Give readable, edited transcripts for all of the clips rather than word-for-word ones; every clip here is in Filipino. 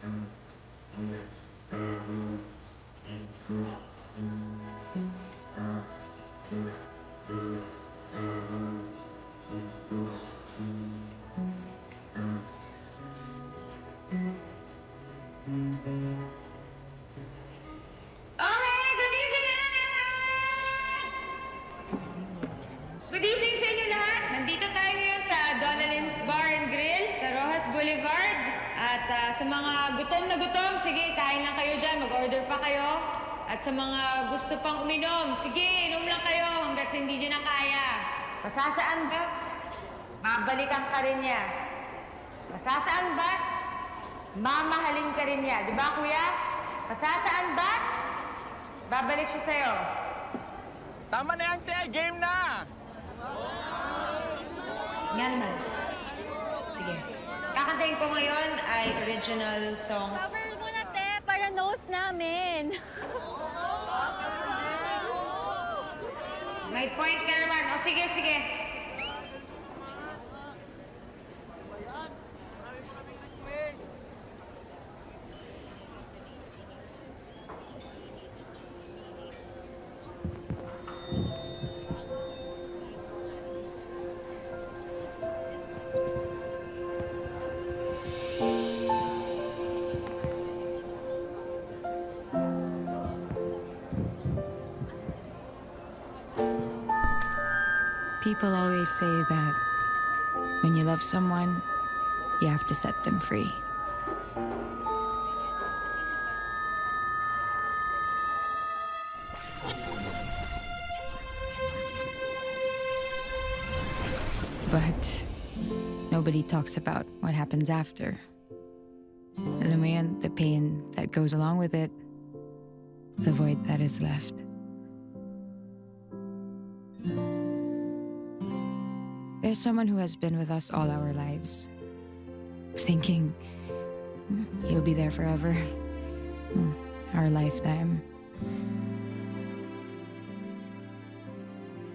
Okay, good evening Good evening sa inyo lahat. Nandito tayo ngayon sa Donalyn's Bar and Grill sa Rojas Boulevard. At sa mga gutom na gutom, sige, kain lang kayo dyan. Mag-order pa kayo. At sa mga gusto pang uminom, sige, inom lang kayo hanggat hindi nyo na kaya. Masasaan ba? Babalikan ka rin niya. Masasaan ba? Mamahalin ka rin niya. Di ba, kuya? Masasaan ba? Babalik siya sa'yo. Tama na yan, te! Game na! Nga naman. Sige. Kakantayin ko ngayon ay original song. Cover mo na, te, para nose namin. May point ka naman. O sige, sige. People always say that when you love someone, you have to set them free. But nobody talks about what happens after. Alam mo yun, the pain that goes along with it, the void that is left. There's someone who has been with us all our lives, thinking he'll be there forever, our lifetime.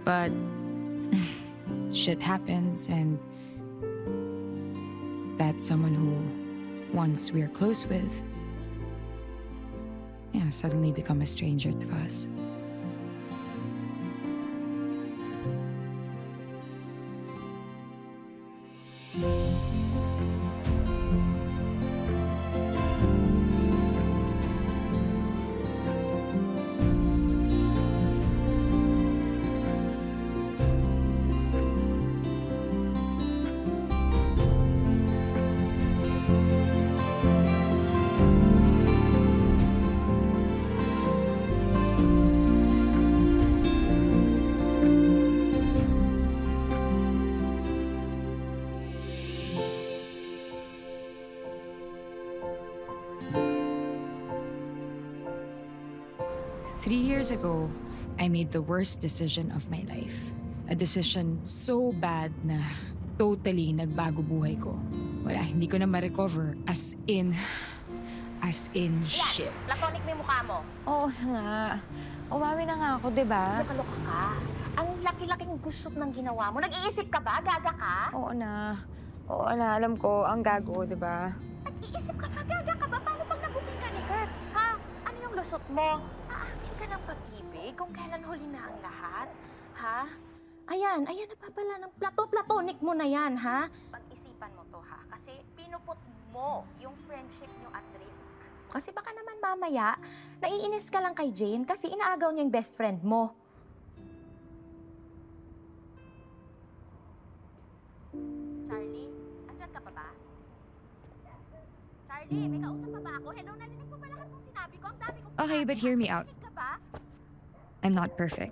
But shit happens, and that someone who once we're close with, suddenly become a stranger to us. Three years ago, I made the worst decision of my life. A decision so bad na totally nagbago buhay ko. Wala, hindi ko na ma-recover. As in shit. Platonic may mukha mo. Oo nga. Umawi na nga ako, di ba? Loka-loka ka. Ang laki-laking gusot ng ginawa mo. Nag-iisip ka ba? Gaga ka? Oo na. Oo na, alam ko. Ang gago, di ba? Nag-iisip ka ba? Gaga ka ba? Paano pag nabuking ka ni Kurt? Ha? Ano yung lusot mo? Aamin ka ng pag-ibig kung kailan huli na ang lahat? Ha? Ayan na pa pala ng platonic mo na yan, ha? Pag-isipan mo to, ha? Kasi pinuput mo yung friendship nyo at risk. Kasi baka naman mamaya, naiinis ka lang kay Jane kasi inaagaw niya yung best friend mo. Charlie, andyan ka pa ba? Charlie, may kausap pa ba ako? Hello, narinig mo ba lahat ng sinabi ko? Ang dami ko. Okay, but hear me out. Narinig ka ba? I'm not perfect.